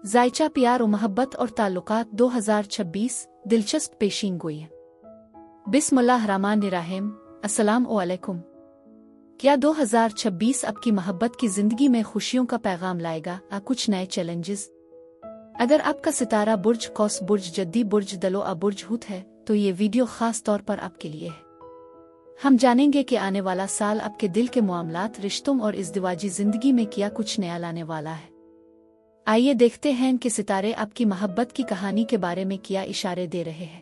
जायचा प्यार और मोहब्बत और ताल्लुकात 2026 दिलचस्प पेशीन गोई है। बिस्मिल्लाहिर्रहमानिर्रहीम। अस्सलाम वालेकुम। क्या 2026 आपकी मोहब्बत की जिंदगी में खुशियों का पैगाम लाएगा? कुछ नए चैलेंजेस। अगर आपका सितारा बुर्ज कौस, बुर्ज जद्दी, बुर्ज दलो या बुर्ज हुत है तो ये वीडियो खास तौर पर आपके लिए है। हम जानेंगे कि आने वाला साल आपके दिल के मामलात, रिश्तों और इज़्दिवाजी जिंदगी में क्या कुछ नया लाने वाला है। आइए देखते हैं कि सितारे आपकी मोहब्बत की कहानी के बारे में क्या इशारे दे रहे हैं।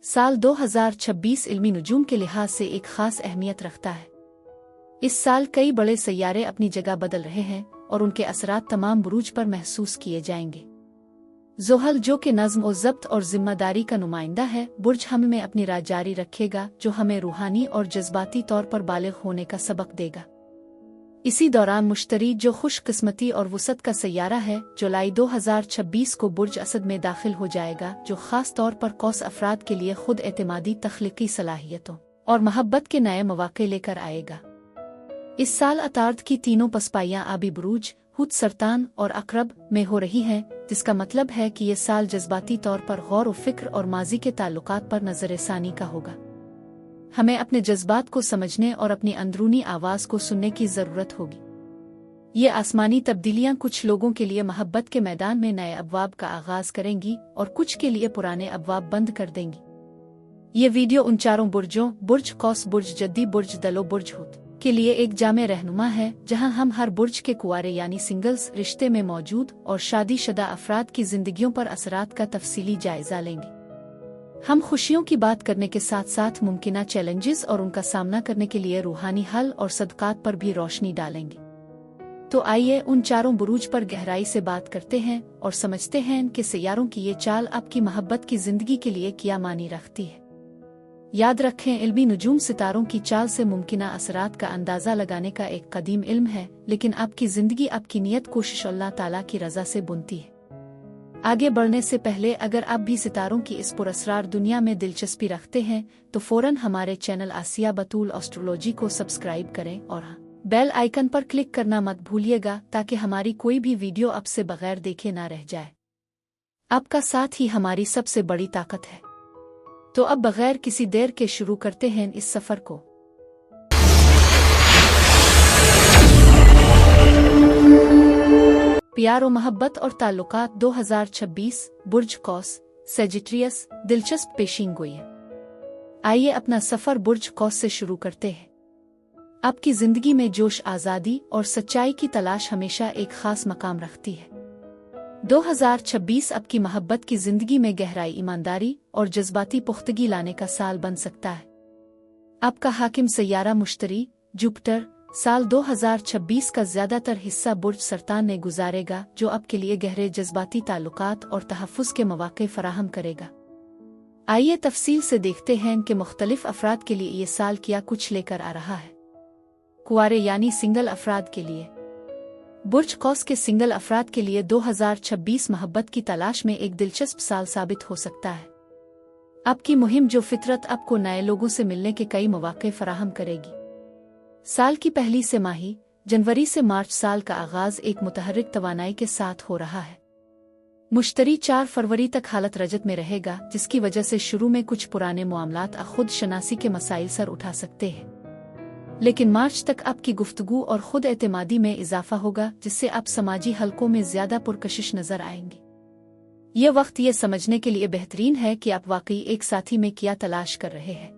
साल 2026 इल्मी नुजूम के लिहाज से एक खास अहमियत रखता है। इस साल कई बड़े सैयारे अपनी जगह बदल रहे हैं और उनके असरात तमाम बुरूज पर महसूस किए जाएंगे। ज़ोहल, जो कि नज़्म और ज़ब्त और जिम्मेदारी का नुमाइंदा है, बुर्ज हम में अपनी राह जारी रखेगा, जो हमें रूहानी और जज्बाती तौर पर बालिग होने का सबक देगा। इसी दौरान मुश्तरी, जो खुशकिस्मती और वुसत का सैयारा है, जुलाई 2026 को बुर्ज असद में दाखिल हो जाएगा, जो खास तौर पर कौस अफराद के लिए खुद एतमादी, तख्लीकी सलाहियतों और मोहब्बत के नए मौके लेकर आएगा। इस साल अतार्द की तीनों पसपाइयाँ आबी बुरूज, हुत, सरतान और अकरब में हो रही हैं, जिसका मतलब है कि ये साल जज्बाती तौर पर गौर व फिक्र और माजी के ताल्लुकात पर नज़र-ए-सानी का होगा। हमें अपने जज्बात को समझने और अपनी अंदरूनी आवाज़ को सुनने की ज़रूरत होगी। ये आसमानी तब्दीलियाँ कुछ लोगों के लिए मोहब्बत के मैदान में नए अबवाब का आगाज़ करेंगी और कुछ के लिए पुराने अबवाब बंद कर देंगी। ये वीडियो उन चारों बुर्जों, बुर्ज कौस, बुर्ज जद्दी, बुर्ज दलो, बुर्ज हुत के लिए एक जामे रहनुमा है, जहां हम हर बुर्ज के कुआरे यानी सिंगल्स रिश्ते में मौजूद और शादीशुदा अफराद की जिंदगियों पर असरात का तफसीली जायजा लेंगे। हम खुशियों की बात करने के साथ साथ मुमकिना चैलेंजेस और उनका सामना करने के लिए रूहानी हल और सदकात पर भी रोशनी डालेंगे। तो आइए उन चारों बुरूज पर गहराई से बात करते हैं और समझते हैं कि सैयारों की ये चाल आपकी मोहब्बत की जिंदगी के लिए क्या मानी रखती है। याद रखें, इल्मी नुजूम सितारों की चाल से मुमकिना असरात का अंदाज़ा लगाने का एक कदीम इल्म है, लेकिन आपकी ज़िंदगी आपकी नियत कोशिश अल्लाह ताला की रज़ा से बुनती है। आगे बढ़ने से पहले अगर आप भी सितारों की इस पुरअसरार दुनिया में दिलचस्पी रखते हैं तो फ़ौरन हमारे चैनल आसिया बतूल एस्ट्रोलॉजी को सब्सक्राइब करें और बेल आइकन पर क्लिक करना मत भूलिएगा, ताकि हमारी कोई भी वीडियो आपसे बगैर देखे ना रह जाए। आपका साथ ही हमारी सबसे बड़ी ताकत है। तो अब बगैर किसी देर के शुरू करते हैं इस सफर को। प्यार और मोहब्बत और ताल्लुकात 2026 बुर्ज कौस, सेजिटेरियस, दिलचस्प पेशीन गोई है। आइए अपना सफर बुर्ज कौस से शुरू करते हैं। आपकी जिंदगी में जोश, आज़ादी और सच्चाई की तलाश हमेशा एक खास मकाम रखती है। 2026 आपकी मोहब्बत की जिंदगी में गहराई, ईमानदारी और जज्बाती पुख्तगी लाने का साल बन सकता है। आपका हाकिम सैयारा मुश्तरी, जुपिटर, साल 2026 का ज्यादातर हिस्सा बुर्ज सरतान में गुजारेगा, जो आपके लिए गहरे जज्बाती ताल्लुकात और तहफ़्फ़ुज़ के मौके फराहम करेगा। आइए तफसील से देखते हैं कि मुख्तलिफ अफराद के लिए ये साल क्या कुछ लेकर आ रहा है। कुआरे यानी सिंगल अफराद के लिए। बुर्ज कौस के सिंगल अफराद के लिए 2026 मोहब्बत की तलाश में एक दिलचस्प साल साबित हो सकता है। आपकी मुहिम, जो फितरत आपको नए लोगों से मिलने के कई मौके फराहम करेगी। साल की पहली तिमाही, जनवरी से मार्च, साल का आगाज एक मुतहर्रिक तवानाई के साथ हो रहा है। मुश्तरी 4 फरवरी तक हालत रजत में रहेगा, जिसकी वजह से शुरू में कुछ पुराने मामलात खुद शनासी के मसाइल सर उठा सकते हैं, लेकिन मार्च तक आपकी गुफ्तगू और खुद एतमादी में इजाफा होगा, जिससे आप समाजी हलकों में ज्यादा पुरकशिश नजर आएंगे। ये वक्त ये समझने के लिए बेहतरीन है कि आप वाकई एक साथी में क्या तलाश कर रहे हैं।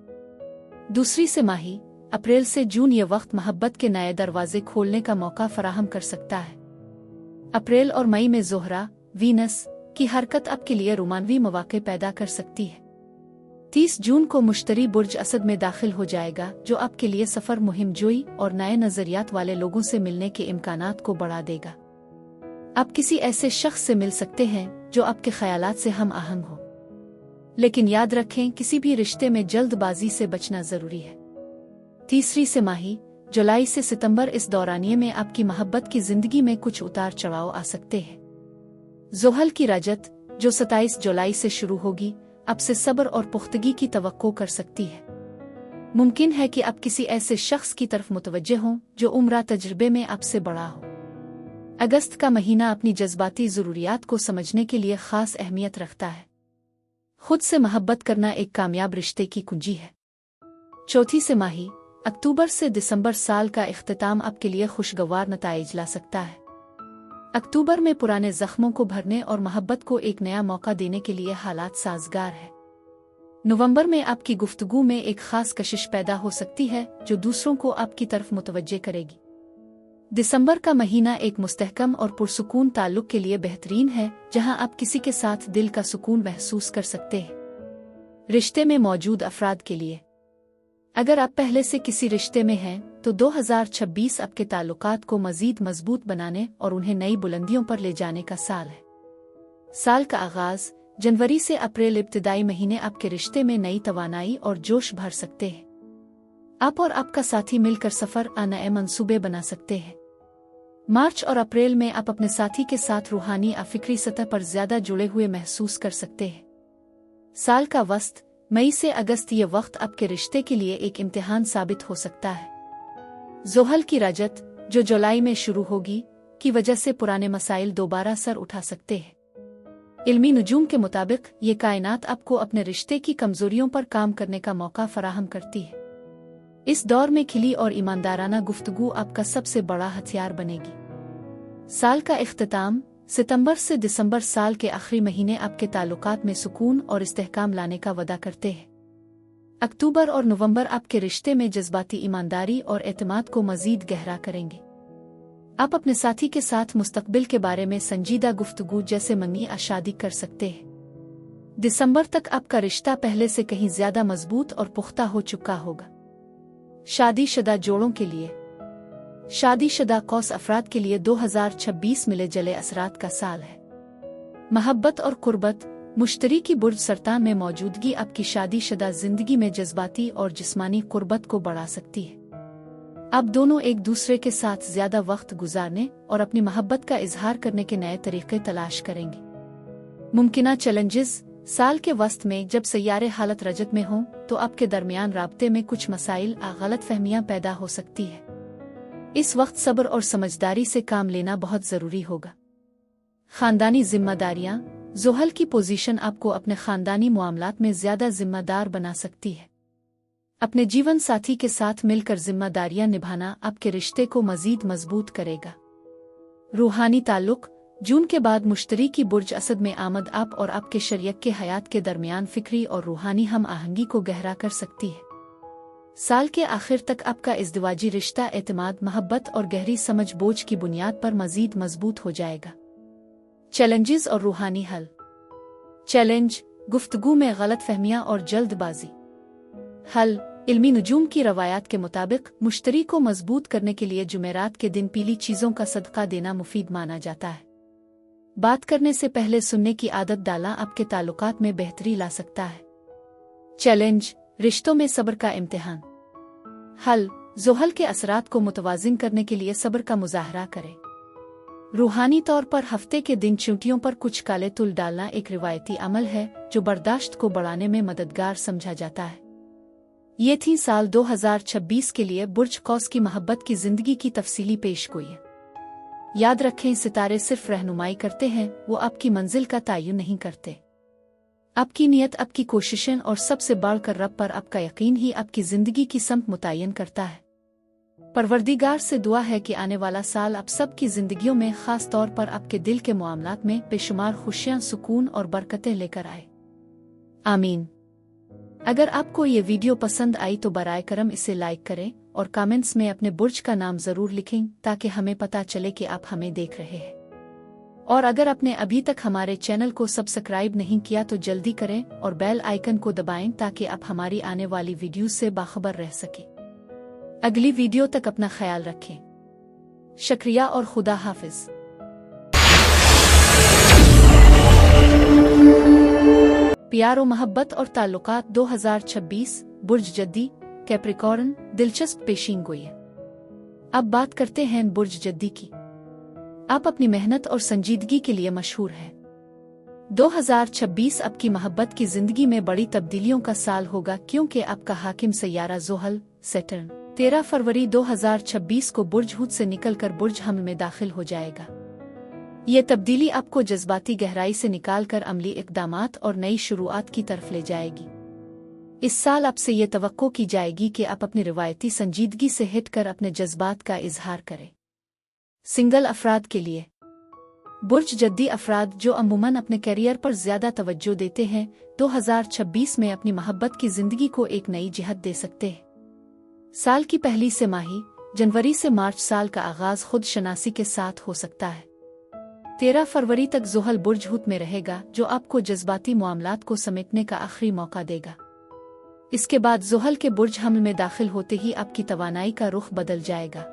दूसरी तिमाही, अप्रैल से जून, ये वक्त मोहब्बत के नए दरवाजे खोलने का मौका फराहम कर सकता है। अप्रैल और मई में ज़ोहरा, वीनस की हरकत आपके लिए रोमानवी मौके पैदा कर सकती है। 30 जून को मुश्तरी बुर्ज असद में दाखिल हो जाएगा, जो आपके लिए सफर, मुहिम जोई और नए नजरियात वाले लोगों से मिलने के इम्कानात को बढ़ा देगा। आप किसी ऐसे शख्स से मिल सकते हैं जो आपके ख्यालात से हम आहंग हो, लेकिन याद रखें, किसी भी रिश्ते में जल्दबाजी से बचना जरूरी है। तीसरी तिमाही, जुलाई से सितंबर, इस दौरानिये में आपकी मोहब्बत की जिंदगी में कुछ उतार चढ़ाव आ सकते हैं। ज़ोहल की रजत, जो 27 जुलाई से शुरू होगी, आपसे सब्र और पुख्तगी की तवक्को कर सकती है। मुमकिन है कि आप किसी ऐसे शख्स की तरफ मुतवज्जे हों जो उम्रा तजर्बे में आपसे बड़ा हो। अगस्त का महीना अपनी जज्बाती ज़रूरियात को समझने के लिए ख़ास अहमियत रखता है। खुद से मोहब्बत करना एक कामयाब रिश्ते की कुंजी है। चौथी तिमाही अक्टूबर से दिसंबर साल का इख्तिताम आपके लिए खुशगवार नताइज ला सकता है। अक्टूबर में पुराने जख्मों को भरने और मोहब्बत को एक नया मौका देने के लिए हालात साजगार है। नवंबर में आपकी गुफ्तगू में एक खास कशिश पैदा हो सकती है जो दूसरों को आपकी तरफ मुतवज्जे करेगी। दिसंबर का महीना एक मुस्तहकम और पुरसुकून ताल्लुक के लिए बेहतरीन है, जहां आप किसी के साथ दिल का सुकून महसूस कर सकते हैं। रिश्ते में मौजूद अफराद के लिए, अगर आप पहले से किसी रिश्ते में हैं तो 2026 आपके ताल्लुकात को मजीद मजबूत बनाने और उन्हें नई बुलंदियों पर ले जाने का साल है। साल का आगाज जनवरी से अप्रैल इब्तिदाई महीने आपके रिश्ते में नई तवानाई और जोश भर सकते हैं। आप और आपका साथी मिलकर सफर नए मंसूबे बना सकते हैं। मार्च और अप्रैल में आप अपने साथी के साथ रूहानी और फिक्री सतह पर ज्यादा जुड़े हुए महसूस कर सकते हैं। साल का वस्त मई से अगस्त ये वक्त आपके रिश्ते के लिए एक इम्तिहान साबित हो सकता है। ज़ोहल की रजत जो जुलाई में शुरू होगी की वजह से पुराने मसाइल दोबारा सर उठा सकते हैं। इल्मी नुजूम के मुताबिक ये कायनात आपको अपने रिश्ते की कमजोरियों पर काम करने का मौका फराहम करती है। इस दौर में खिली और ईमानदाराना गुफ्तगू आपका सबसे बड़ा हथियार बनेगी। साल का इख्तिताम सितंबर से दिसंबर साल के आखिरी महीने आपके ताल्लुकात में सुकून और इस्तेहकाम लाने का वादा करते हैं। अक्टूबर और नवंबर आपके रिश्ते में जज्बाती ईमानदारी और एतमाद को मजीद गहरा करेंगे। आप अपने साथी के साथ मुस्तकबिल के बारे में संजीदा गुफ्तगू जैसे मंगी शादी कर सकते हैं। दिसंबर तक आपका रिश्ता पहले से कहीं ज्यादा मजबूत और पुख्ता हो चुका होगा। शादीशुदा जोड़ों के लिए, शादीशुदा कौस अफराद के लिए 2026 मिले जले असरात का साल है। मोहब्बत और कुर्बत मुश्तरी की बुर्ज सरतान में मौजूदगी आपकी शादीशुदा जिंदगी में जज्बाती और जिस्मानी कुर्बत को बढ़ा सकती है। आप दोनों एक दूसरे के साथ ज्यादा वक्त गुजारने और अपनी मोहब्बत का इजहार करने के नए तरीके तलाश करेंगे। मुमकिना चैलेंजेस साल के वस्त में जब सैयारे हालत रजत में हों तो आपके दरमियान राब्ते में कुछ मसाइल गलत फहमियां पैदा हो सकती है। इस वक्त सब्र और समझदारी से काम लेना बहुत जरूरी होगा। खानदानी जिम्मेदारियां ज़ोहल की पोजीशन आपको अपने खानदानी मामलात में ज्यादा जिम्मेदार बना सकती है। अपने जीवन साथी के साथ मिलकर जिम्मेदारियां निभाना आपके रिश्ते को मजीद मजबूत करेगा। रूहानी ताल्लुक जून के बाद मुश्तरी की बुर्ज असद में आमद आप और आपके शरीक के हयात के दरमियान फिक्री और रूहानी हम आहंगी को गहरा कर सकती है। साल के आखिर तक आपका इज़्दिवाजी रिश्ता एतमाद, मोहब्बत और गहरी समझ बोझ की बुनियाद पर मजीद मजबूत हो जाएगा। चैलेंजेस और रूहानी हल। चैलेंज गुफ्तगू में गलत फहमियां और जल्दबाजी। हल इल्मी नुजूम की रवायात के मुताबिक मुश्तरी को मजबूत करने के लिए जुमेरात के दिन पीली चीज़ों का सदका देना मुफीद माना जाता है। बात करने से पहले सुनने की आदत डालना आपके ताल्लुकात में बेहतरी ला सकता है। चैलेंज रिश्तों में सब्र का इम्तिहान। हल ज़ोहल के असरात को मुतवाजिन करने के लिए सब्र का मुजाहरा करें। रूहानी तौर पर हफ्ते के दिन चींटियों पर कुछ काले तुल डालना एक रिवायती अमल है जो बर्दाश्त को बढ़ाने में मददगार समझा जाता है। ये थी साल 2026 के लिए बुर्ज कौस की मोहब्बत की जिंदगी की तफसीली पेशगोई है। याद रखें, सितारे सिर्फ रहनुमाई करते हैं, वो आपकी मंजिल का तयन नहीं करते। आपकी नीयत, आपकी कोशिशें और सबसे बढ़कर रब पर आपका यकीन ही आपकी जिंदगी की समत मुतय्यन करता है। परवरदिगार से दुआ है कि आने वाला साल आप सब की जिंदगियों में खास तौर पर आपके दिल के मामलात में बेशुमार खुशियां, सुकून और बरकतें लेकर आए। आमीन। अगर आपको ये वीडियो पसंद आई तो बराए करम इसे लाइक करें और कमेंट्स में अपने बुर्ज का नाम जरूर लिखें ताकि हमें पता चले कि आप हमें देख रहे हैं। और अगर आपने अभी तक हमारे चैनल को सब्सक्राइब नहीं किया तो जल्दी करें और बेल आइकन को दबाएं ताकि आप हमारी आने वाली वीडियो से बाखबर रह सकें। अगली वीडियो तक अपना ख्याल रखें। शुक्रिया और खुदा हाफिज। प्यार, मोहब्बत और ताल्लुकात 2026 बुर्ज जद्दी कैप्रिकॉर्न दिलचस्प पेशीन गोई है। अब बात करते हैं बुर्ज जद्दी की। आप अपनी मेहनत और संजीदगी के लिए मशहूर हैं। 2026 आपकी मोहब्बत की जिंदगी में बड़ी तब्दीलियों का साल होगा क्योंकि आपका हाकिम सैयारा ज़ोहल सैटर्न 13 फरवरी 2026 को बुर्ज हुद से निकलकर बुर्ज हमल में दाखिल हो जाएगा। ये तब्दीली आपको जज्बाती गहराई से निकालकर अमली इक़दामात और नई शुरुआत की तरफ ले जाएगी। इस साल आपसे ये तवक्को की जाएगी कि आप अपनी रिवायती संजीदगी से हटकर अपने जज्बात का इजहार करें। सिंगल अफराद के लिए बुर्ज जद्दी अफराद जो अमूमन अपने करियर पर ज्यादा तवज्जो देते हैं 2026 में अपनी मोहब्बत की जिंदगी को एक नई जिहत दे सकते हैं। साल की पहली तिमाही जनवरी से मार्च साल का आगाज खुद शनासी के साथ हो सकता है। 13 फरवरी तक ज़ुहल बुर्ज हुत में रहेगा जो आपको जज्बाती मामलात को समेटने का आखिरी मौका देगा। इसके बाद ज़ुहल के बुर्ज हमल में दाखिल होते ही आपकी तवानाई का रुख बदल जाएगा।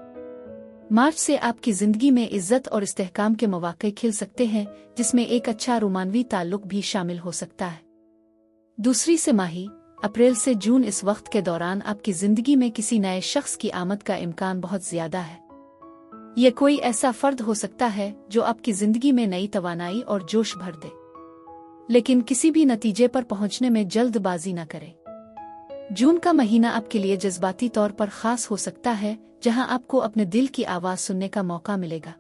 मार्च से आपकी जिंदगी में इज्जत और इस्तेहकाम के मौके खिल सकते हैं, जिसमें एक अच्छा रोमानवी ताल्लुक भी शामिल हो सकता है। दूसरी तिमाही अप्रैल से जून, इस वक्त के दौरान आपकी जिंदगी में किसी नए शख्स की आमद का इम्कान बहुत ज्यादा है। यह कोई ऐसा फर्द हो सकता है जो आपकी जिंदगी में नई तवानाई और जोश भर दे, लेकिन किसी भी नतीजे पर पहुंचने में जल्दबाजी न करें। जून का महीना आपके लिए जज्बाती तौर पर खास हो सकता है, जहां आपको अपने दिल की आवाज सुनने का मौका मिलेगा।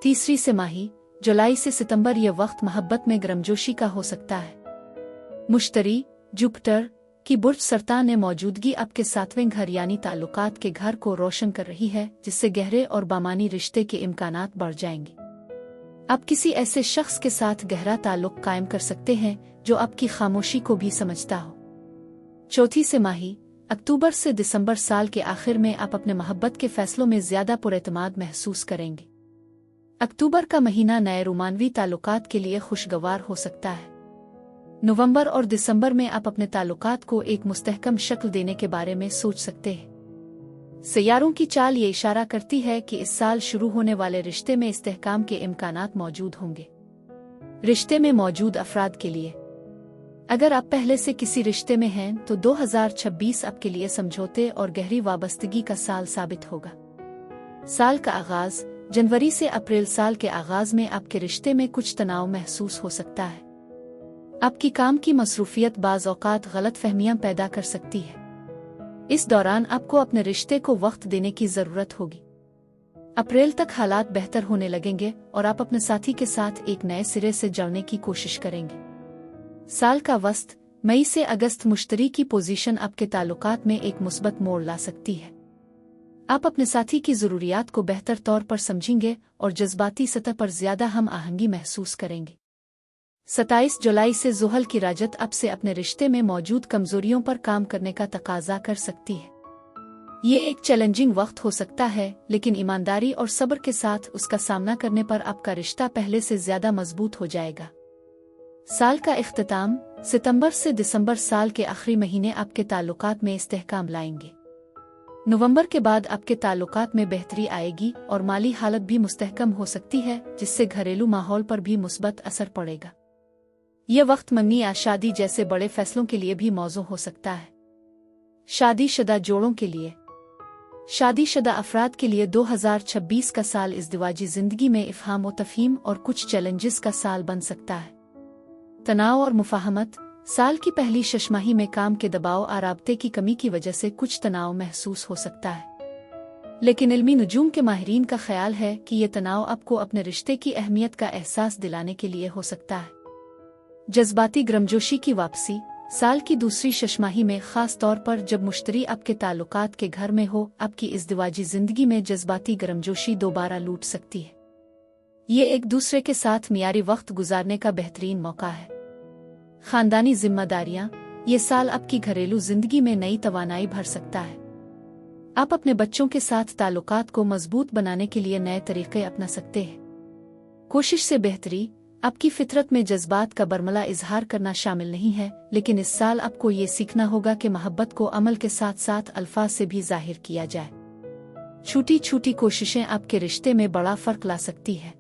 तीसरी तिमाही जुलाई से सितंबर, यह वक्त मोहब्बत में गर्मजोशी का हो सकता है। मुश्तरी जुपिटर की बुर्ज सरतान में मौजूदगी आपके 7वें घर यानी ताल्लुकात के घर को रोशन कर रही है, जिससे गहरे और बामानी रिश्ते के इम्कानात बढ़ जाएंगे। आप किसी ऐसे शख्स के साथ गहरा ताल्लुक कायम कर सकते हैं जो आपकी खामोशी को भी समझता हो। चौथी तिमाही अक्टूबर से दिसंबर, साल के आखिर में आप अपने मोहब्बत के फैसलों में ज्यादा पुरएतमाद महसूस करेंगे। अक्टूबर का महीना नए रोमानवी ताल्लुकात के लिए खुशगवार हो सकता है। नवंबर और दिसंबर में आप अपने ताल्लुकात को एक मुस्तहकम शक्ल देने के बारे में सोच सकते हैं। सियारों की चाल ये इशारा करती है कि इस साल शुरू होने वाले रिश्ते में इस्तेहकाम के इम्कानात मौजूद होंगे। रिश्ते में मौजूद अफराद के लिए, अगर आप पहले से किसी रिश्ते में हैं तो 2026 आपके लिए समझौते और गहरी वाबस्तगी का साल साबित होगा। साल का आगाज जनवरी से अप्रैल, साल के आगाज में आपके रिश्ते में कुछ तनाव महसूस हो सकता है। आपकी काम की मसरूफियत बाज़ औक़ात गलत फहमियां पैदा कर सकती है। इस दौरान आपको अपने रिश्ते को वक्त देने की जरूरत होगी। अप्रैल तक हालात बेहतर होने लगेंगे और आप अपने साथी के साथ एक नए सिरे से जुड़ने की कोशिश करेंगे। साल का वस्त मई से अगस्त, मुश्तरी की पोजीशन आपके ताल्लुकात में एक मुस्बत मोड़ ला सकती है। आप अपने साथी की ज़रूरियात को बेहतर तौर पर समझेंगे और जज्बाती सतह पर ज्यादा हम आहंगी महसूस करेंगे। 27 जुलाई से ज़ुहल की राजत आपसे अपने रिश्ते में मौजूद कमजोरियों पर काम करने का तकाजा कर सकती है। ये एक चैलेंजिंग वक्त हो सकता है, लेकिन ईमानदारी और सब्र के साथ उसका सामना करने पर आपका रिश्ता पहले से ज्यादा मजबूत हो जाएगा। साल का इख्तिताम सितंबर से दिसंबर, साल के आखिरी महीने आपके ताल्लुकात में इस्तेहकाम लाएंगे। नवंबर के बाद आपके ताल्लुकात में बेहतरी आएगी और माली हालत भी मुस्तहकम हो सकती है, जिससे घरेलू माहौल पर भी मुस्बत असर पड़ेगा। यह वक्त मंगनी या शादी जैसे बड़े फैसलों के लिए भी मौजू हो सकता है। शादीशुदा जोड़ों के लिए, शादीशुदा अफराद के लिए 2026 का साल इज़्दिवाजी जिंदगी में इफ़हाम व तफ़हीम और कुछ चैलेंजेस का साल बन सकता है। तनाव और मुफाहमत, साल की पहली छमाही में काम के दबाव और राब्ते की कमी की वजह से कुछ तनाव महसूस हो सकता है, लेकिन इल्मी नुजूम के माहिरीन का ख्याल है कि ये तनाव आपको अपने रिश्ते की अहमियत का एहसास दिलाने के लिए हो सकता है। जज्बाती गर्मजोशी की वापसी, साल की दूसरी छमाही में, खास तौर पर जब मुश्तरी आपके ताल्लुकात के घर में हो, आपकी इज़्दिवाजी जिंदगी में जज्बाती गर्मजोशी दोबारा लूट सकती है। ये एक दूसरे के साथ मियारी वक्त गुजारने का बेहतरीन मौका है। खानदानी जिम्मेदारियां, ये साल आपकी घरेलू जिंदगी में नई तवानाई भर सकता है। आप अपने बच्चों के साथ ताल्लुकात को मजबूत बनाने के लिए नए तरीके अपना सकते हैं। कोशिश से बेहतरी, आपकी फितरत में जज्बात का बरमला इजहार करना शामिल नहीं है, लेकिन इस साल आपको ये सीखना होगा कि मोहब्बत को अमल के साथ साथ अल्फाज से भी जाहिर किया जाए। छोटी छोटी कोशिशें आपके रिश्ते में बड़ा फर्क ला सकती है।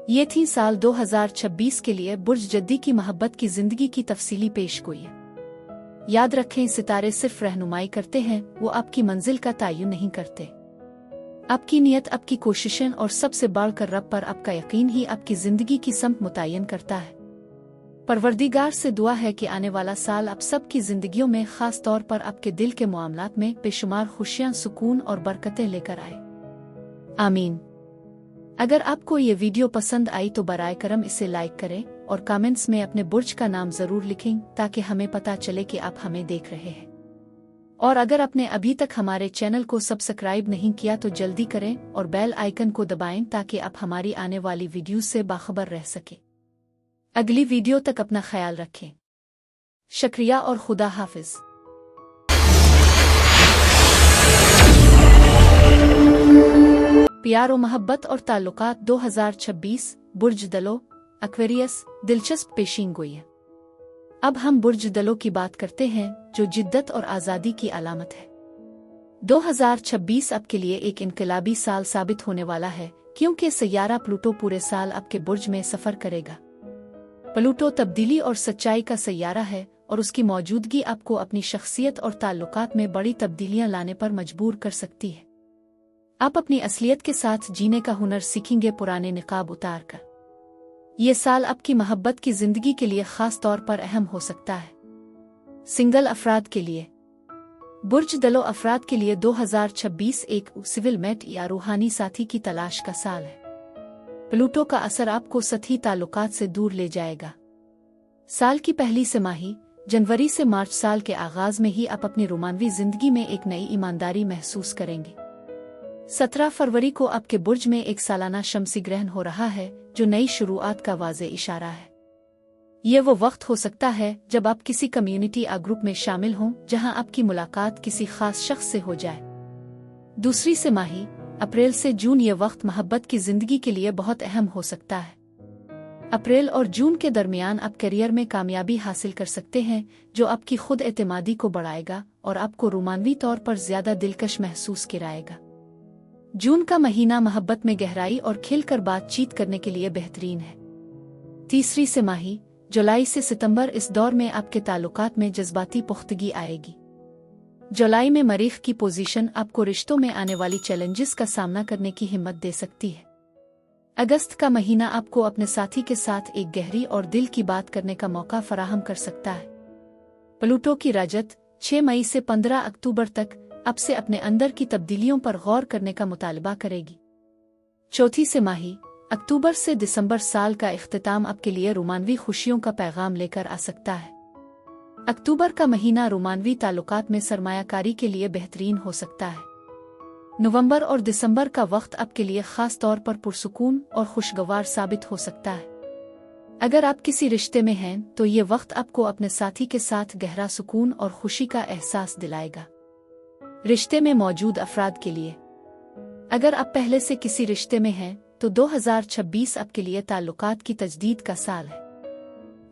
ये थी साल 2026 के लिए बुर्ज जद्दी की मोहब्बत की जिंदगी की तफसीली पेशगोई। याद रखें, सितारे सिर्फ रहनुमाई करते हैं, वो आपकी मंजिल का तयन नहीं करते। आपकी नीयत, आपकी कोशिशें और सबसे बढ़कर रब पर आपका यकीन ही आपकी जिंदगी की समत मुतय्यन करता है। परवरदिगार से दुआ है कि आने वाला साल आप सब की जिंदगियों में, खास तौर पर आपके दिल के मामलात में बेशुमार खुशियां, सुकून और बरकतें लेकर आए। आमीन। अगर आपको ये वीडियो पसंद आई तो बराए करम इसे लाइक करें और कमेंट्स में अपने बुर्ज का नाम जरूर लिखें ताकि हमें पता चले कि आप हमें देख रहे हैं। और अगर आपने अभी तक हमारे चैनल को सब्सक्राइब नहीं किया तो जल्दी करें और बेल आइकन को दबाएं ताकि आप हमारी आने वाली वीडियो से बाखबर रह सके। अगली वीडियो तक अपना ख्याल रखें। शुक्रिया और खुदा हाफिज। प्यार और मोहब्बत और ताल्लुकात 2026 बुर्ज दलो एक्वेरियस दिलचस्प पेशीनगोई है। अब हम बुर्ज दलो की बात करते हैं जो जिद्दत और आज़ादी की अलामत है। 2026 आपके लिए एक इनकलाबी साल साबित होने वाला है क्योंकि सैयारा प्लूटो पूरे साल आपके बुर्ज में सफर करेगा। प्लूटो तब्दीली और सच्चाई का सैयारा है और उसकी मौजूदगी आपको अपनी शख्सियत और ताल्लुकात में बड़ी तब्दीलियां लाने पर मजबूर कर सकती है। आप अपनी असलियत के साथ जीने का हुनर सीखेंगे पुराने निकाब उतार कर। ये साल आपकी मोहब्बत की जिंदगी के लिए खास तौर पर अहम हो सकता है। सिंगल अफराद के लिए बुर्ज दलो अफराद के लिए 2026 एक सिविल मेट या रूहानी साथी की तलाश का साल है। प्लूटो का असर आपको सतही ताल्लुकात से दूर ले जाएगा। साल की पहली तिमाही जनवरी से मार्च साल के आगाज में ही आप अपनी रोमानवी जिंदगी में एक नई ईमानदारी महसूस करेंगे। 17 फरवरी को आपके बुर्ज में एक सालाना शमसी ग्रहण हो रहा है जो नई शुरुआत का वाज़े इशारा है। ये वो वक्त हो सकता है जब आप किसी कम्युनिटी या ग्रुप में शामिल हों जहां आपकी मुलाकात किसी खास शख्स से हो जाए। दूसरी तिमाही अप्रैल से जून ये वक्त मोहब्बत की जिंदगी के लिए बहुत अहम हो सकता है। अप्रैल और जून के दरमियान आप करियर में कामयाबी हासिल कर सकते हैं जो आपकी खुद एतमादी को बढ़ाएगा और आपको रोमानवी तौर पर ज्यादा दिलकश महसूस कराएगा। जून का महीना मोहब्बत में गहराई और खिलकर बातचीत करने के लिए बेहतरीन है। तीसरी तिमाही जुलाई से सितंबर इस दौर में आपके ताल्लुकात में जज्बाती पुख्तगी आएगी। जुलाई में मरीख की पोजीशन आपको रिश्तों में आने वाली चैलेंजेस का सामना करने की हिम्मत दे सकती है। अगस्त का महीना आपको अपने साथी के साथ एक गहरी और दिल की बात करने का मौका फराहम कर सकता है। प्लूटो की राजत 6 मई से 15 अक्टूबर तक आपसे अपने अंदर की तब्दीलियों पर गौर करने का मुतालबा करेगी। चौथी तिमाही अक्टूबर से दिसंबर साल का इख्तिताम आपके लिए रोमानवी खुशियों का पैगाम लेकर आ सकता है। अक्टूबर का महीना रोमानवी ताल्लुकात में सरमायाकारी के लिए बेहतरीन हो सकता है। नवंबर और दिसंबर का वक्त आपके लिए खास तौर पर पुरसुकून और खुशगवार साबित हो सकता है। अगर आप किसी रिश्ते में हैं तो ये वक्त आपको अपने साथी के साथ गहरा सुकून और खुशी का एहसास दिलाएगा। रिश्ते में मौजूद अफराद के लिए अगर आप पहले से किसी रिश्ते में हैं तो 2026 आपके लिए ताल्लुकात की तजदीद का साल है।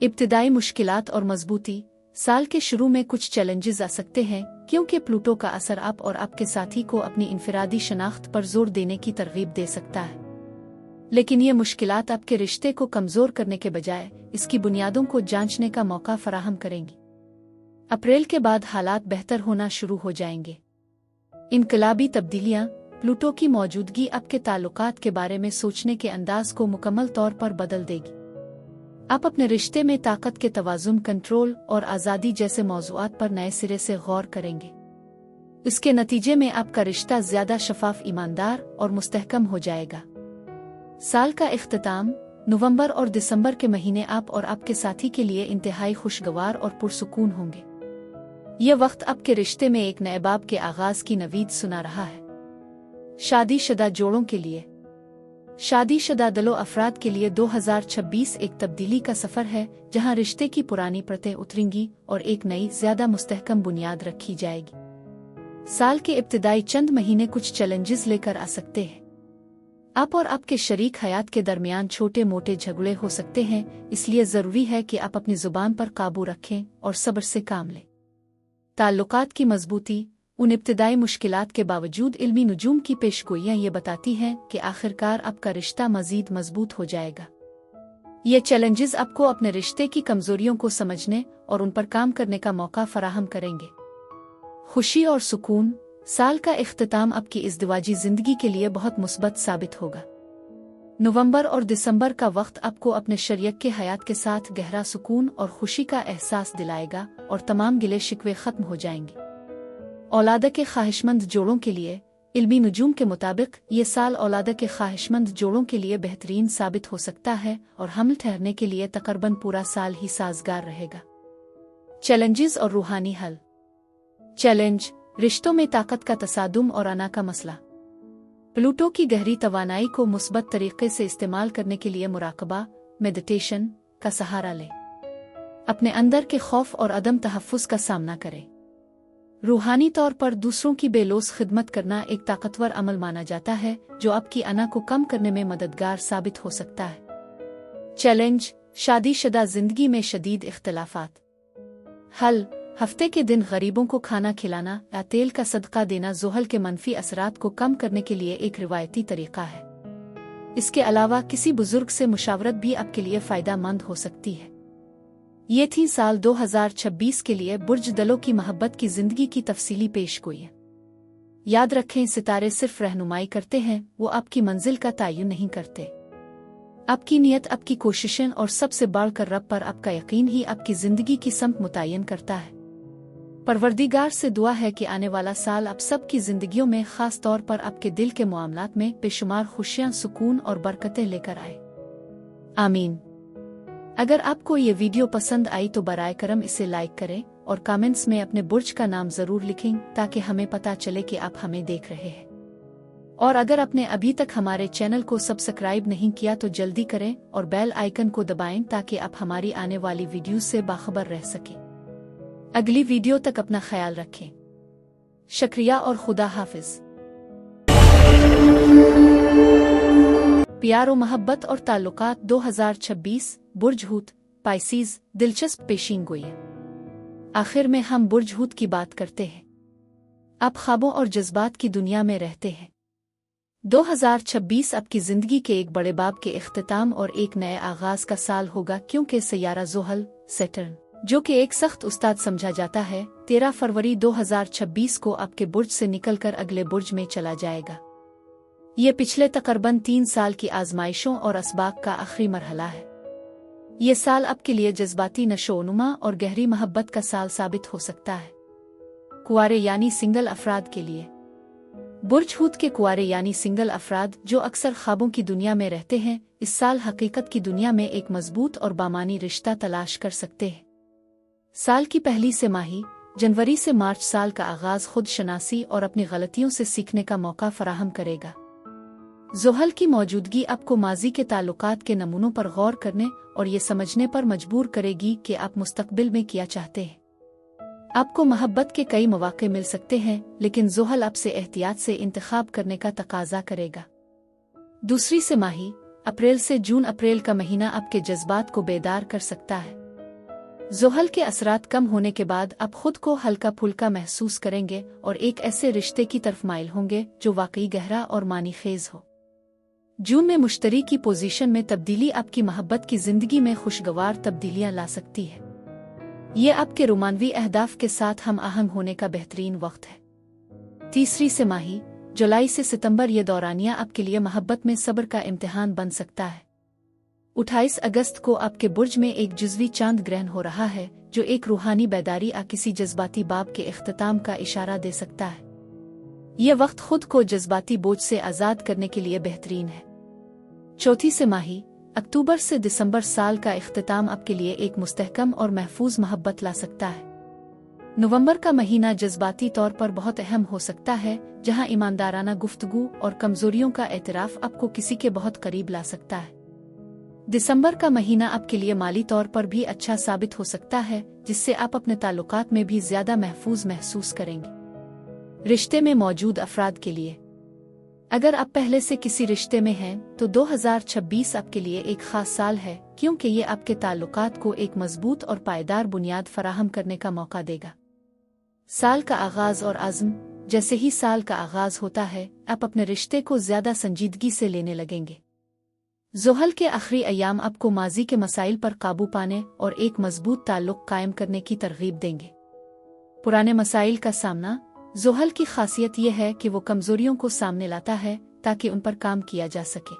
इब्तिदाई मुश्किलात और मजबूती साल के शुरू में कुछ चैलेंजेस आ सकते हैं क्योंकि प्लूटो का असर आप और आपके साथी को अपनी इनफिरादी शनाख्त पर जोर देने की तरगीब दे सकता है। लेकिन ये मुश्किलात आपके रिश्ते को कमजोर करने के बजाय इसकी बुनियादों को जांचने का मौका फराहम करेंगी। अप्रैल के बाद हालात बेहतर होना शुरू हो जाएंगे। इनकलाबी तब्दीलियां प्लूटो की मौजूदगी आपके ताल्लुकात के बारे में सोचने के अंदाज को मुकम्मल तौर पर बदल देगी। आप अपने रिश्ते में ताकत के तवाज़ुन, कंट्रोल और आज़ादी जैसे मौज़ूआत पर नए सिरे से गौर करेंगे। इसके नतीजे में आपका रिश्ता ज्यादा शफाफ, ईमानदार और मुस्तहकम हो जाएगा। साल का इख्तिताम नवंबर और दिसंबर के महीने आप और आपके साथी के लिए इंतहाई खुशगवार और पुरसुकून होंगे। यह वक्त आपके रिश्ते में एक नए बाब के आगाज की नवीद सुना रहा है। शादीशुदा जोड़ों के लिए शादीशुदा दलो अफराद के लिए 2026 एक तब्दीली का सफर है जहां रिश्ते की पुरानी परतें उतरेंगी और एक नई ज्यादा मुस्तहकम बुनियाद रखी जाएगी। साल के इब्तिदाई चंद महीने कुछ चैलेंजेस लेकर आ सकते हैं। आप और आपके शरीक हयात के दरमियान छोटे मोटे झगड़े हो सकते हैं, इसलिए जरूरी है कि आप अपनी जुबान पर काबू रखें और सब्र से काम लें। ताल्लुकात की मजबूती उन इब्तिदाई मुश्किलात के बावजूद इल्मी नुजूम की पेशगोइयां ये बताती हैं कि आखिरकार आपका रिश्ता मजीद मजबूत हो जाएगा। ये चैलेंजेस आपको अपने रिश्ते की कमजोरियों को समझने और उन पर काम करने का मौका फराहम करेंगे। खुशी और सुकून साल का इख्तिताम आपकी इज़्दिवाजी जिंदगी के लिए बहुत मुस्बत साबित होगा। नवंबर और दिसंबर का वक्त आपको अपने शरीक के हयात के साथ गहरा सुकून और खुशी का एहसास दिलाएगा और तमाम गिले शिकवे खत्म हो जाएंगे। औलाद के ख्वाहिशमंद जोड़ों के लिए इल्मी नुजूम के मुताबिक ये साल औलादा के ख्वाहिशमंद जोड़ों के लिए बेहतरीन साबित हो सकता है और हमल ठहरने के लिए तकरीबन पूरा साल ही साजगार रहेगा। चैलेंजेस और रूहानी हल। चैलेंज: रिश्तों में ताकत का तसादुम और अना का मसला। प्लूटो की गहरी तवानाई को मुस्बत तरीके से इस्तेमाल करने के लिए मुराकबा, मेडिटेशन का सहारा लें। अपने अंदर के खौफ और अदम तहफ़्फ़ुज़ का सामना करें। रूहानी तौर पर दूसरों की बेलोस खिदमत करना एक ताकतवर अमल माना जाता है जो आपकी अना को कम करने में मददगार साबित हो सकता है। चैलेंज: शादीशुदा जिंदगी में शदीद इख्तिलाफात। हल: हफ्ते के दिन गरीबों को खाना खिलाना या तेल का सदका देना ज़ुहल के मनफी असरात को कम करने के लिए एक रिवायती तरीका है। इसके अलावा किसी बुजुर्ग से मुशावरत भी आपके लिए फ़ायदेमंद हो सकती है। ये थी साल 2026 के लिए बुर्ज दलों की मोहब्बत की जिंदगी की तफसीली पेशगोई है। याद रखें, सितारे सिर्फ रहनुमाई करते हैं, वो आपकी मंजिल का तयन नहीं करते। आपकी नीयत, आपकी कोशिशें और सबसे बढ़कर रब पर आपका यकीन ही आपकी जिंदगी की समत मुतय्यन करता है। परवरदिगार से दुआ है कि आने वाला साल आप सब की जिंदगियों में खास तौर पर आपके दिल के मामलात में बेशुमार खुशियां, सुकून और बरकतें लेकर आए। आमीन। अगर आपको ये वीडियो पसंद आई तो बराए करम इसे लाइक करें और कमेंट्स में अपने बुर्ज का नाम जरूर लिखें ताकि हमें पता चले कि आप हमें देख रहे हैं। और अगर आपने अभी तक हमारे चैनल को सब्सक्राइब नहीं किया तो जल्दी करें और बेल आइकन को दबाएं ताकि आप हमारी आने वाली वीडियो से बाखबर रह सकें। अगली वीडियो तक अपना ख्याल रखें। शुक्रिया और खुदा हाफिज। प्यार और मोहब्बत और ताल्लुकात 2026 बुर्ज हूत पाइसीज दिलचस्प पेशीनगोई। आखिर में हम बुर्ज हूत की बात करते हैं। आप ख्वाबों और जज्बात की दुनिया में रहते हैं। 2026 आपकी जिंदगी के एक बड़े बाब के इख्तिताम और एक नए आगाज का साल होगा, क्योंकि सैयारा ज़ुहल सैटर्न, जो कि एक सख्त उस्ताद समझा जाता है, 13 फरवरी 2026 को आपके बुर्ज से निकलकर अगले बुर्ज में चला जाएगा। ये पिछले तकरीबन 3 साल की आजमाइशों और असबाक का आखिरी मरहला है। ये साल आपके लिए जज्बाती नशोनुमा और गहरी मोहब्बत का साल साबित हो सकता है। कुआरे यानी सिंगल अफराद के लिए। बुर्ज हूत के कुआरे यानी सिंगल अफराद जो अक्सर ख्वाबों की दुनिया में रहते हैं, इस साल हकीकत की दुनिया में एक मजबूत और बामानी रिश्ता तलाश कर सकते हैं। साल की पहली तिमाही जनवरी से मार्च साल का आगाज खुद शनासी और अपनी गलतियों से सीखने का मौका फराहम करेगा। ज़ुहल की मौजूदगी आपको माजी के ताल्लुकात के नमूनों पर गौर करने और ये समझने पर मजबूर करेगी कि आप मुस्तकबिल में क्या चाहते हैं। आपको मोहब्बत के कई मौके मिल सकते हैं, लेकिन ज़ुहल आपसे एहतियात से इंतखाब करने का तकाजा करेगा। दूसरी तिमाही अप्रैल से जून अप्रैल का महीना आपके जज्बात को बेदार कर सकता है। ज़ुहल के असरात कम होने के बाद आप खुद को हल्का फुल्का महसूस करेंगे और एक ऐसे रिश्ते की तरफ माइल होंगे जो वाकई गहरा और मानी खेज हो। जून में मुश्तरी की पोजीशन में तब्दीली आपकी मोहब्बत की जिंदगी में खुशगवार तब्दीलियां ला सकती है। ये आपके रोमानवी अहदाफ के साथ हम आहंग होने का बेहतरीन वक्त है। तीसरी तिमाही जुलाई से सितंबर, ये दौरानिया आपके लिए मोहब्बत में सब्र का इम्तिहान बन सकता है। 28 अगस्त को आपके बुर्ज में एक जुज़वी चांद ग्रहण हो रहा है, जो एक रूहानी बेदारी या किसी जज्बाती बाब के इख्तिताम का इशारा दे सकता है। यह वक्त खुद को जज्बाती बोझ से आज़ाद करने के लिए बेहतरीन है। चौथी तिमाही अक्टूबर से दिसंबर, साल का इख्तिताम आपके लिए एक मुस्तहकम और महफूज मोहब्बत ला सकता है। नवंबर का महीना जज्बाती तौर पर बहुत अहम हो सकता है, जहां ईमानदाराना गुफ्तगू और कमजोरियों का एतराफ आपको किसी के बहुत करीब ला सकता है। दिसंबर का महीना आपके लिए माली तौर पर भी अच्छा साबित हो सकता है, जिससे आप अपने ताल्लुकात में भी ज्यादा महफूज महसूस करेंगे। रिश्ते में मौजूद अफराद के लिए, अगर आप पहले से किसी रिश्ते में हैं तो 2026 आपके लिए एक खास साल है, क्योंकि ये आपके ताल्लुकात को एक मजबूत और पायदार बुनियाद फराहम करने का मौका देगा। साल का आगाज और आज़म, जैसे ही साल का आगाज होता है, आप अपने रिश्ते को ज्यादा संजीदगी से लेने लगेंगे। ज़ुहल के आखिरी अयाम आपको माजी के मसाइल पर काबू पाने और एक मजबूत ताल्लुक कायम करने की तरगीब देंगे। पुराने मसाइल का सामना, ज़ुहल की खासियत यह है कि वो कमजोरियों को सामने लाता है ताकि उन पर काम किया जा सके।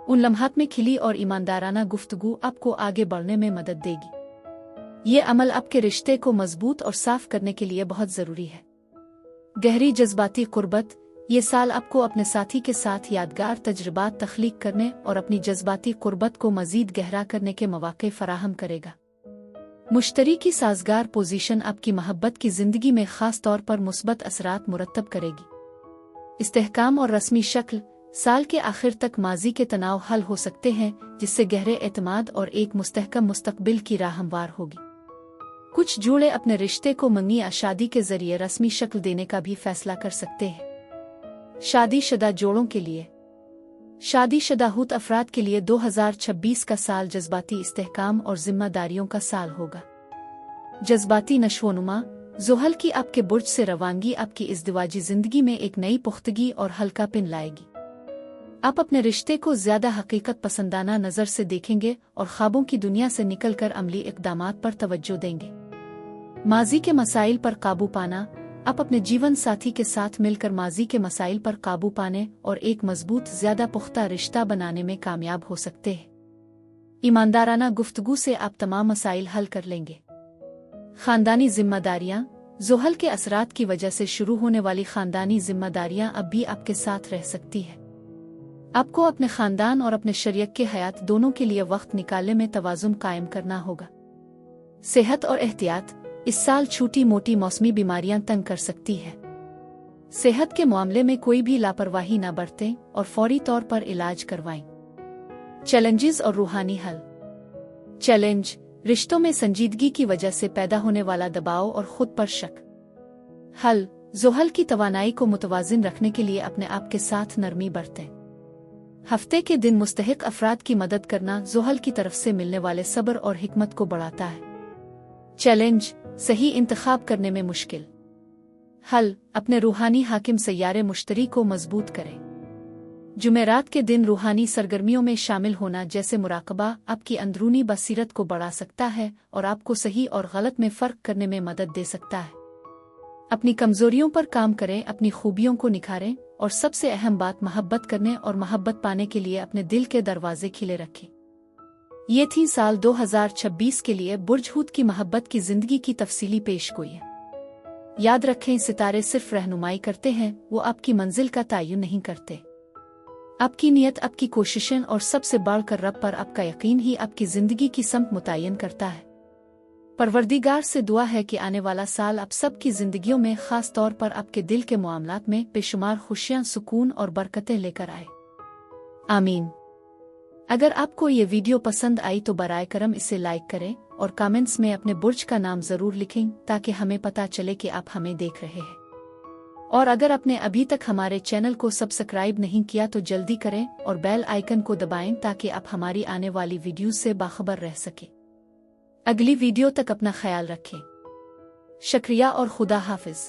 उन लम्हात में खिली और ईमानदाराना गुफ्तगू आपको आगे बढ़ने में मदद देगी। ये अमल आपके रिश्ते को मजबूत और साफ करने के लिए बहुत जरूरी है। गहरी जज्बाती कुर्बत, ये साल आपको अपने साथी के साथ यादगार तजुर्बात तख्लीक करने और अपनी जज्बाती कुर्बत को मजीद गहरा करने के मौके फराहम करेगा। मुश्तरी की साजगार पोजीशन आपकी मोहब्बत की जिंदगी में खास तौर पर मुस्बत असरात मुरतब करेगी। इस्तेहकाम और रस्मी शक्ल साल के आखिर तक माजी के तनाव हल हो सकते हैं, जिससे गहरे एतमाद और एक मुस्तहकम मुस्तकबिल की राह हमवार होगी। कुछ जोड़े अपने रिश्ते को मंगी या शादी के जरिए रस्मी शक्ल देने का भी फैसला कर सकते हैं। शादीशुदा जोड़ों के लिए शादीशुदा हुत अफराद के लिए 2026 का साल जज्बाती इस्तेहकाम और जिम्मेदारियों का साल होगा। जज्बाती नशोनुमा ज़ुहल की आपके बुर्ज से रवानगी आपकी इज़्दिवाजी जिंदगी में एक नई पुख्तगी और हल्कापन लाएगी। आप अपने रिश्ते को ज्यादा हकीकत पसंदाना नजर से देखेंगे और ख्वाबों की दुनिया से निकलकर अमली इक़दामात पर तवज्जो देंगे। माजी के मसाइल पर काबू पाना आप अपने जीवन साथी के साथ मिलकर माजी के मसाइल पर काबू पाने और एक मजबूत ज्यादा पुख्ता रिश्ता बनाने में कामयाब हो सकते हैं। ईमानदाराना गुफ्तगू से आप तमाम मसाइल हल कर लेंगे। खानदानी जिम्मेदारियां ज़ुहल के असरात की वजह से शुरू होने वाली खानदानी जिम्मेदारियां अब भी आपके साथ रह सकती है। आपको अपने खानदान और अपने शरीयत के हयात दोनों के लिए वक्त निकालने में तवाज़ुन कायम करना होगा। सेहत और एहतियात इस साल छोटी मोटी मौसमी बीमारियां तंग कर सकती है। सेहत के मामले में कोई भी लापरवाही न बरतें और फौरी तौर पर इलाज करवाएं। चैलेंजेस और रूहानी हल। चैलेंज रिश्तों में संजीदगी की वजह से पैदा होने वाला दबाव और खुद पर शक। हल ज़ुहल की तवानाई को मुतवाजिन रखने के लिए अपने आप के साथ नरमी बरतें। हफ्ते के दिन मुस्तहिक अफराद की मदद करना ज़ुहल की तरफ से मिलने वाले सब्र और हिकमत को बढ़ाता है। चैलेंज सही इंतखाब करने में मुश्किल। हल अपने रूहानी हाकिम सैयारे मुश्तरी को मजबूत करें। जुमेरात के दिन रूहानी सरगर्मियों में शामिल होना जैसे मुराकबा आपकी अंदरूनी बसीरत को बढ़ा सकता है और आपको सही और गलत में फ़र्क करने में मदद दे सकता है। अपनी कमजोरियों पर काम करें, अपनी खूबियों को निखारें और सबसे अहम बात मोहब्बत करने और मोहब्बत पाने के लिए अपने दिल के दरवाजे खिले रखें। ये थी साल 2026 के लिए बुर्ज हूत की मोहब्बत की जिंदगी की तफसीली पेशगोई है। याद रखें, सितारे सिर्फ रहनुमाई करते हैं, वो आपकी मंजिल का तयन नहीं करते। आपकी नीयत, आपकी कोशिशें और सबसे बढ़कर रब पर आपका यकीन ही आपकी जिंदगी की समत मुतय्यन करता है। परवरदिगार से दुआ है कि आने वाला साल आप सब की जिंदगियों में खास तौर पर आपके दिल के मामलात में बेशुमार खुशियां, सुकून और बरकतें लेकर आए। आमीन। अगर आपको ये वीडियो पसंद आई तो बराए करम इसे लाइक करें और कमेंट्स में अपने बुर्ज का नाम जरूर लिखें ताकि हमें पता चले कि आप हमें देख रहे हैं। और अगर आपने अभी तक हमारे चैनल को सब्सक्राइब नहीं किया तो जल्दी करें और बेल आइकन को दबाएं ताकि आप हमारी आने वाली वीडियोस से बाखबर रह सकें। अगली वीडियो तक अपना ख्याल रखें। शुक्रिया और खुदा हाफिज।